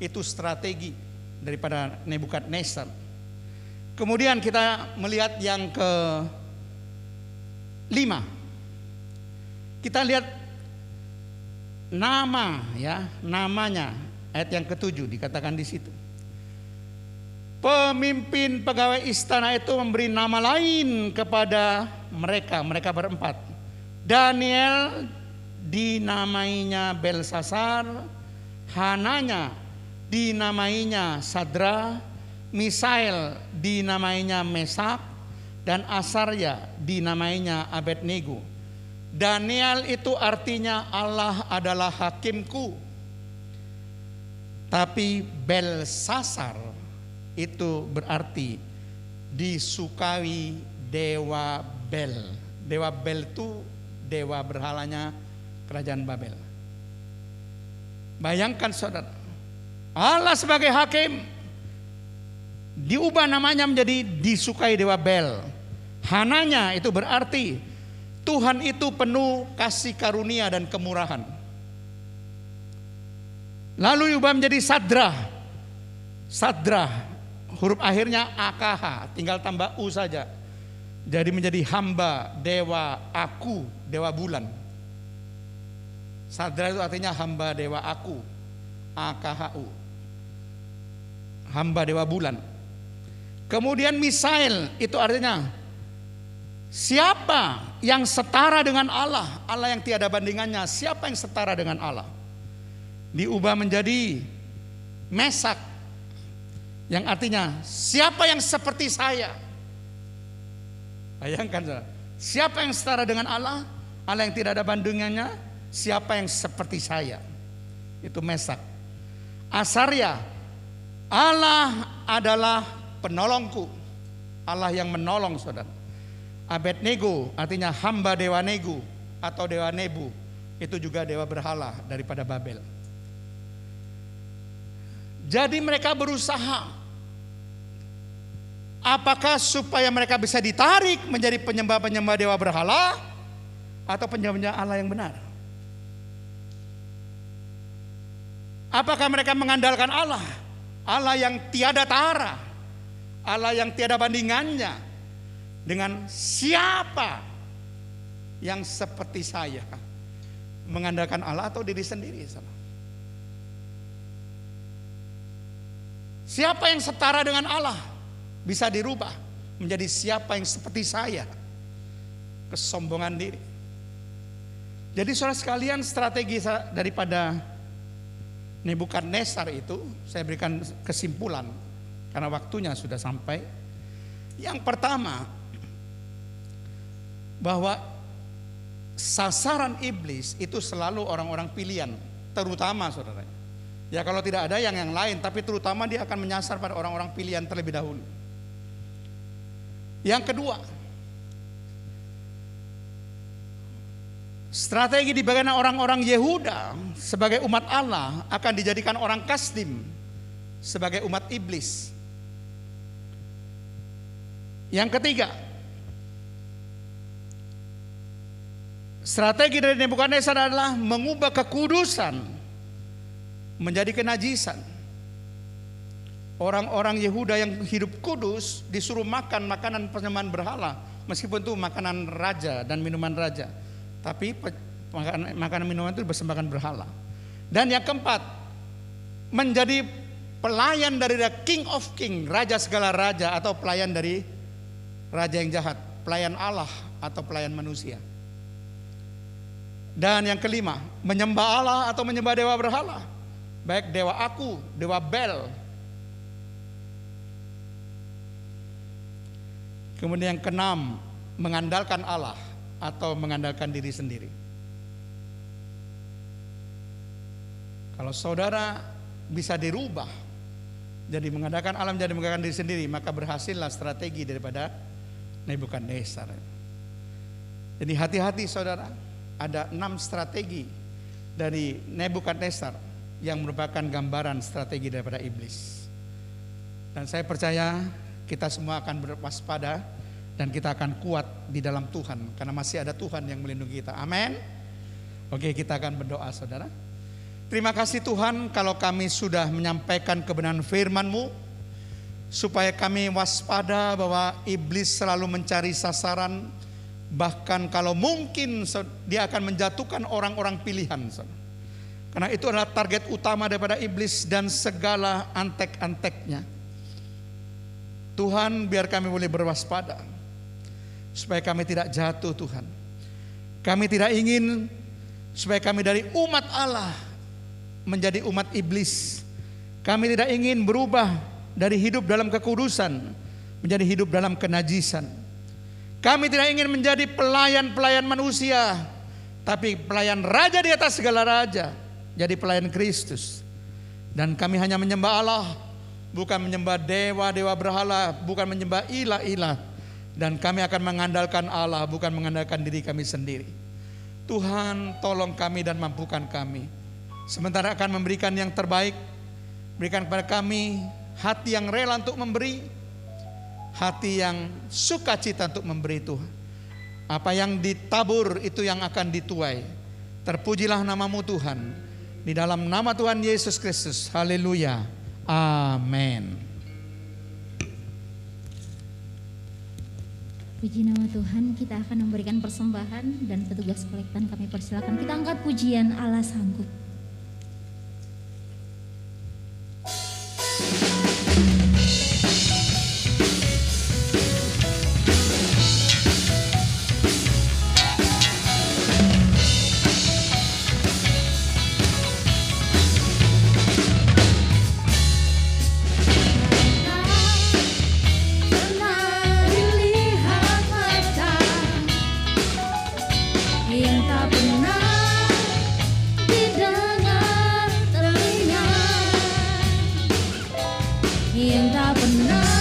B: Itu strategi daripada Nebukadnezar. Kemudian kita melihat yang ke-5. Kita lihat nama, ya, namanya, ayat yang ke-7 dikatakan di situ. Pemimpin pegawai istana itu memberi nama lain kepada mereka berempat. Daniel dinamainya Belsasar, Hananya dinamainya Sadra, Misael dinamainya Mesak, dan Asarya dinamainya Abednego. Daniel itu artinya Allah adalah hakimku. Tapi Belsasar itu berarti disukai dewa Bel. Dewa Bel itu dewa berhalanya kerajaan Babel. Bayangkan saudara, Allah sebagai hakim diubah namanya menjadi disukai dewa Bel. Hananya itu berarti Tuhan itu penuh kasih karunia dan kemurahan. Lalu diubah menjadi Sadra. Sadra, huruf akhirnya AKH, tinggal tambah U saja. Jadi menjadi hamba dewa aku, dewa bulan. Sadra itu artinya hamba dewa aku, AKHU, hamba dewa bulan. Kemudian Misael itu artinya siapa yang setara dengan Allah, Allah yang tiada bandingannya, siapa yang setara dengan Allah. Diubah menjadi Mesak, yang artinya siapa yang seperti saya. Bayangkan, siapa yang setara dengan Allah, Allah yang tidak ada bandingannya, siapa yang seperti saya. Itu Mesak. Asarya, Allah adalah penolongku, Allah yang menolong saudara. Abednego artinya hamba dewa Nego atau dewa Nebu, itu juga dewa berhala daripada Babel. Jadi mereka berusaha, apakah supaya mereka bisa ditarik menjadi penyembah-penyembah dewa berhala atau penyembah Allah yang benar. Apakah mereka mengandalkan Allah, Allah yang tiada tara, Allah yang tiada bandingannya, dengan siapa yang seperti saya, mengandalkan Allah atau diri sendiri. Siapa yang setara dengan Allah bisa dirubah menjadi siapa yang seperti saya, kesombongan diri. Jadi saudara sekalian, strategi daripada Nebukadnezar itu, saya berikan kesimpulan karena waktunya sudah sampai. Yang pertama, bahwa sasaran iblis itu selalu orang-orang pilihan, terutama saudara. Ya kalau tidak ada yang lain, tapi terutama dia akan menyasar pada orang-orang pilihan terlebih dahulu. Yang kedua, strategi di bagian orang-orang Yehuda sebagai umat Allah akan dijadikan orang Kasdim sebagai umat iblis. Yang ketiga, strategi dari Nebukadnezar adalah mengubah kekudusan menjadi kenajisan. Orang-orang Yehuda yang hidup kudus disuruh makan makanan penyembahan berhala, meskipun itu makanan raja dan minuman raja, tapi makanan minuman itu bersembahkan berhala. Dan yang keempat, menjadi pelayan dari the King of King, raja segala raja, atau pelayan dari raja yang jahat, pelayan Allah atau pelayan manusia. Dan yang kelima, menyembah Allah atau menyembah dewa berhala, baik dewa Aku, dewa Bel. Kemudian yang keenam, mengandalkan Allah atau mengandalkan diri sendiri. Kalau saudara bisa dirubah jadi mengandalkan Allah, jadi mengandalkan diri sendiri, maka berhasillah strategi daripada Nebukadnezar. Jadi hati-hati saudara, ada 6 strategi dari Nebukadnezar yang merupakan gambaran strategi daripada iblis. Dan saya percaya kita semua akan berwaspada dan kita akan kuat di dalam Tuhan, karena masih ada Tuhan yang melindungi kita. Amin. Oke, kita akan berdoa saudara. Terima kasih Tuhan kalau kami sudah menyampaikan kebenaran firman-Mu, supaya kami waspada bahwa iblis selalu mencari sasaran, bahkan kalau mungkin dia akan menjatuhkan orang-orang pilihan. Karena itu adalah target utama daripada iblis dan segala antek-anteknya. Tuhan, biar kami boleh berwaspada supaya kami tidak jatuh Tuhan. Kami tidak ingin supaya kami dari umat Allah menjadi umat iblis. Kami tidak ingin berubah dari hidup dalam kekudusan menjadi hidup dalam kenajisan. Kami tidak ingin menjadi pelayan-pelayan manusia, tapi pelayan raja di atas segala raja, jadi pelayan Kristus. Dan kami hanya menyembah Allah, bukan menyembah dewa-dewa berhala, bukan menyembah ilah-ilah. Dan kami akan mengandalkan Allah, bukan mengandalkan diri kami sendiri. Tuhan, tolong kami dan mampukan kami. Sementara akan memberikan yang terbaik, berikan kepada kami hati yang rela untuk memberi, hati yang sukacita untuk memberi Tuhan. Apa yang ditabur itu yang akan dituai. Terpujilah nama-Mu Tuhan. Di dalam nama Tuhan Yesus Kristus. Haleluya. Amin.
A: Puji nama Tuhan, kita akan memberikan persembahan dan petugas kolektan kami persilakan. Kita angkat pujian Allah Sanggup.
C: Yang tak pernah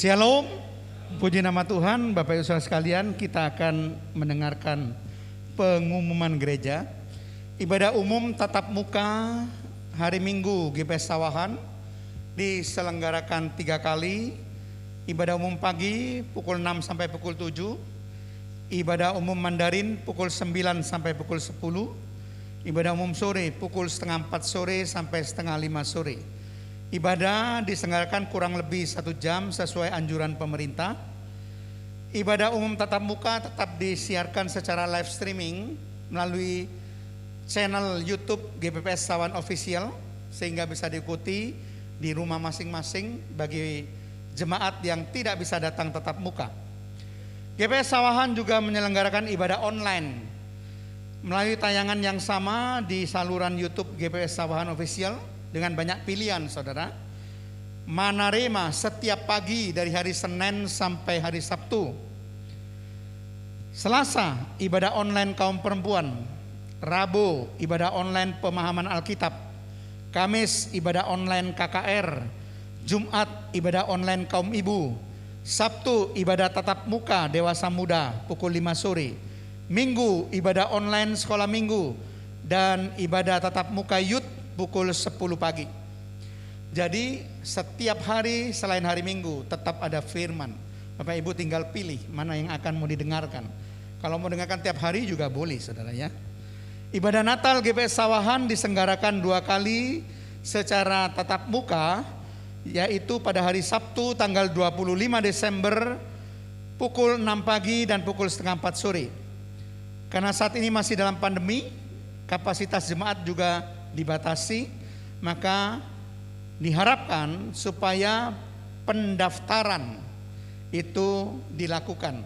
B: Shalom, puji nama Tuhan. Bapak Ibu Saudara sekalian, kita akan mendengarkan pengumuman gereja. Ibadah umum tatap muka hari Minggu GPS Sawahan diselenggarakan 3 kali. Ibadah umum pagi pukul 6 sampai pukul 7. Ibadah umum Mandarin pukul 9 sampai pukul 10. Ibadah umum sore pukul setengah 4 sore sampai setengah 5 sore. Ibadah diselenggarakan kurang lebih 1 jam sesuai anjuran pemerintah. Ibadah umum tatap muka tetap disiarkan secara live streaming melalui channel YouTube GPPS Sawahan Official, sehingga bisa diikuti di rumah masing-masing bagi jemaat yang tidak bisa datang tatap muka. GPPS Sawahan juga menyelenggarakan ibadah online melalui tayangan yang sama di saluran YouTube GPPS Sawahan Official dengan banyak pilihan, saudara. Manarema setiap pagi dari hari Senin sampai hari Sabtu. Selasa ibadah online kaum perempuan. Rabu ibadah online pemahaman Alkitab. Kamis ibadah online KKR. Jumat ibadah online kaum ibu. Sabtu ibadah tatap muka dewasa muda pukul 5 sore. Minggu ibadah online sekolah minggu dan ibadah tatap muka youth pukul 10 pagi. Jadi setiap hari selain hari Minggu tetap ada firman. Bapak Ibu tinggal pilih mana yang akan mau didengarkan. Kalau mau dengarkan tiap hari juga boleh, saudara ya. Ibadah Natal GPS Sawahan diselenggarakan 2 kali secara tatap muka, yaitu pada hari Sabtu tanggal 25 Desember pukul 6 pagi dan pukul setengah 4 sore. Karena saat ini masih dalam pandemi, kapasitas jemaat juga dibatasi, maka diharapkan supaya pendaftaran itu dilakukan.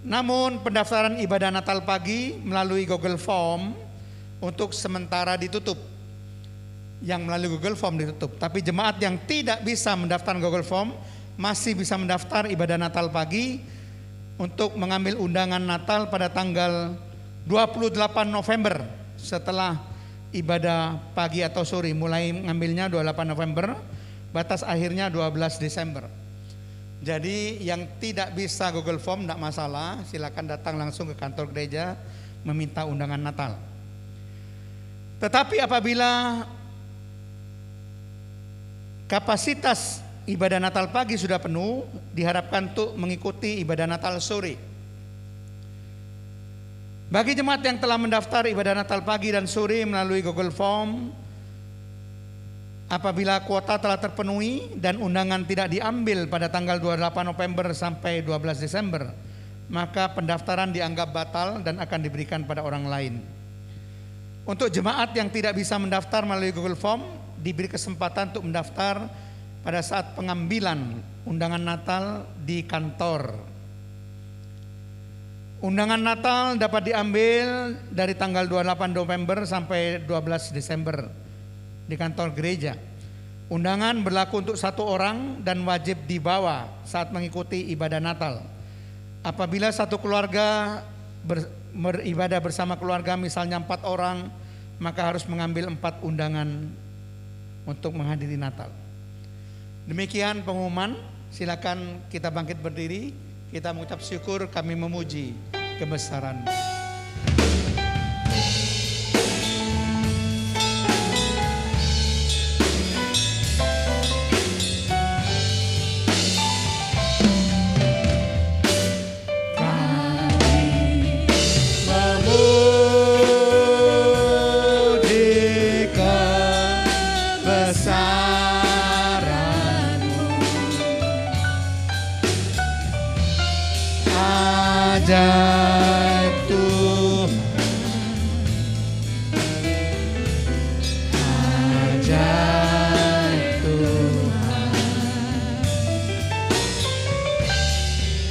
B: Namun pendaftaran ibadah Natal pagi melalui Google Form untuk sementara ditutup. Yang melalui Google Form ditutup, tapi jemaat yang tidak bisa mendaftar Google Form masih bisa mendaftar ibadah Natal pagi untuk mengambil undangan Natal pada tanggal 28 November setelah ibadah pagi atau sore. Mulai ngambilnya 28 November, batas akhirnya 12 Desember. Jadi yang tidak bisa Google Form tidak masalah, silakan datang langsung ke kantor gereja meminta undangan Natal. Tetapi apabila kapasitas ibadah Natal pagi sudah penuh, diharapkan untuk mengikuti ibadah Natal sore. Bagi jemaat yang telah mendaftar ibadah Natal pagi dan sore melalui Google Form, apabila kuota telah terpenuhi dan undangan tidak diambil pada tanggal 28 November sampai 12 Desember, maka pendaftaran dianggap batal dan akan diberikan pada orang lain. Untuk jemaat yang tidak bisa mendaftar melalui Google Form, diberi kesempatan untuk mendaftar pada saat pengambilan undangan Natal di kantor. Undangan Natal dapat diambil dari tanggal 28 November sampai 12 Desember di kantor gereja. Undangan berlaku untuk 1 orang dan wajib dibawa saat mengikuti ibadah Natal. Apabila satu keluarga beribadah bersama keluarga, misalnya 4 orang, maka harus mengambil 4 undangan untuk menghadiri Natal. Demikian pengumuman. Silakan kita bangkit berdiri. Kita mengucap syukur, kami memuji kebesaran. Ajaib Tuhan, ajaib Tuhan,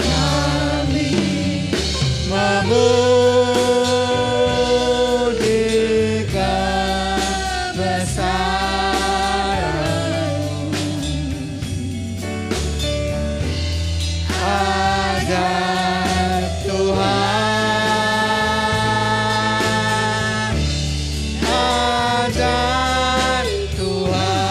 B: kami memujikan besaran-Mu. Ajaib Tuhan, ajaib Tuhan,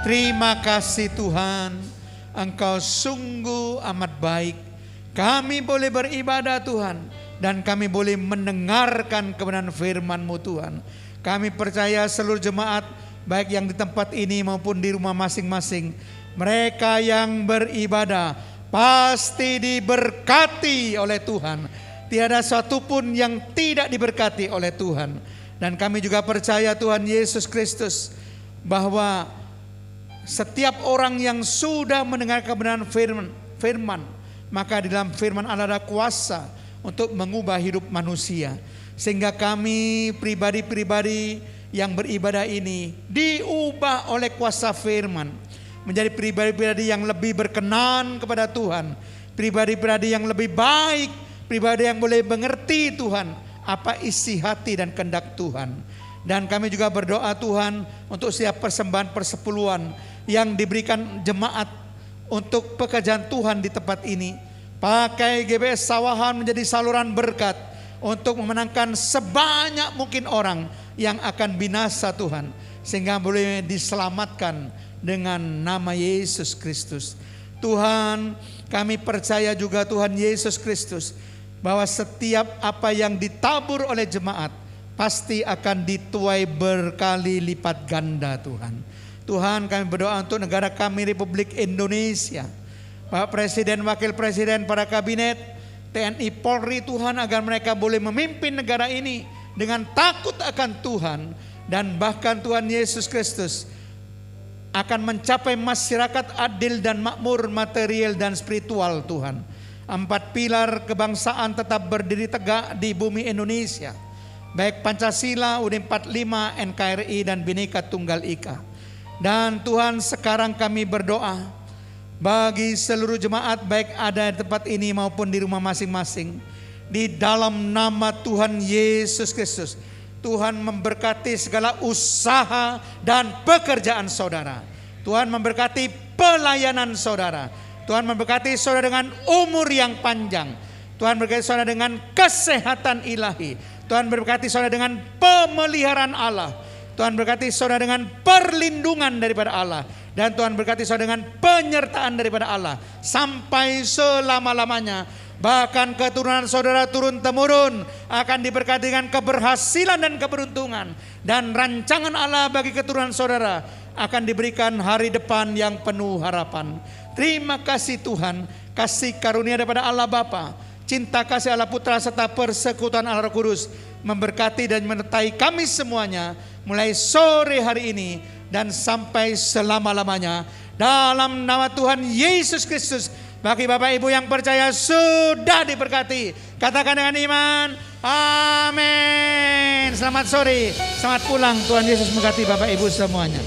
B: Terima kasih Tuhan, Engkau sungguh amat baik. Kami boleh beribadah Tuhan, dan kami boleh mendengarkan kebenaran firman-Mu Tuhan. Kami percaya seluruh jemaat, baik yang di tempat ini maupun di rumah masing-masing, mereka yang beribadah pasti diberkati oleh Tuhan. Tiada satu pun yang tidak diberkati oleh Tuhan. Dan kami juga percaya Tuhan Yesus Kristus, bahwa setiap orang yang sudah mendengar kebenaran firman, maka di dalam firman Allah ada kuasa untuk mengubah hidup manusia. Sehingga kami pribadi-pribadi yang beribadah ini diubah oleh kuasa firman, menjadi pribadi-pribadi yang lebih berkenan kepada Tuhan, pribadi-pribadi yang lebih baik, pribadi yang boleh mengerti Tuhan apa isi hati dan kehendak Tuhan. Dan kami juga berdoa Tuhan untuk setiap persembahan persepuluhan yang diberikan jemaat untuk pekerjaan Tuhan di tempat ini. Pakai GBS Sawahan menjadi saluran berkat untuk memenangkan sebanyak mungkin orang yang akan binasa Tuhan, sehingga boleh diselamatkan dengan nama Yesus Kristus. Tuhan, kami percaya juga Tuhan Yesus Kristus, bahwa setiap apa yang ditabur oleh jemaat pasti akan dituai berkali lipat ganda Tuhan. Tuhan, kami berdoa untuk negara kami Republik Indonesia, Pak Presiden, Wakil Presiden, para kabinet, TNI, Polri Tuhan, agar mereka boleh memimpin negara ini dengan takut akan Tuhan. Dan bahkan Tuhan Yesus Kristus akan mencapai masyarakat adil dan makmur material dan spiritual Tuhan. 4 pilar kebangsaan tetap berdiri tegak di bumi Indonesia, baik Pancasila, UUD 45, NKRI dan Bhinneka Tunggal Ika. Dan Tuhan, sekarang kami berdoa bagi seluruh jemaat, baik ada di tempat ini maupun di rumah masing-masing, di dalam nama Tuhan Yesus Kristus. Tuhan memberkati segala usaha dan pekerjaan saudara. Tuhan memberkati pelayanan saudara. Tuhan memberkati saudara dengan umur yang panjang. Tuhan memberkati saudara dengan kesehatan ilahi. Tuhan memberkati saudara dengan pemeliharaan Allah. Tuhan berkati saudara dengan perlindungan daripada Allah. Dan Tuhan berkati saudara dengan penyertaan daripada Allah sampai selama-lamanya. Bahkan keturunan saudara turun-temurun akan diberkati dengan keberhasilan dan keberuntungan. Dan rancangan Allah bagi keturunan saudara akan diberikan hari depan yang penuh harapan. Terima kasih Tuhan, kasih karunia daripada Allah Bapa, cinta kasih Allah Putra serta persekutuan Allah Roh Kudus memberkati dan menyertai kami semuanya mulai sore hari ini dan sampai selama-lamanya. Dalam nama Tuhan Yesus Kristus, bagi Bapak Ibu yang percaya sudah diberkati. Katakan dengan iman, amin. Selamat sore, selamat pulang. Tuhan Yesus memberkati Bapak Ibu semuanya.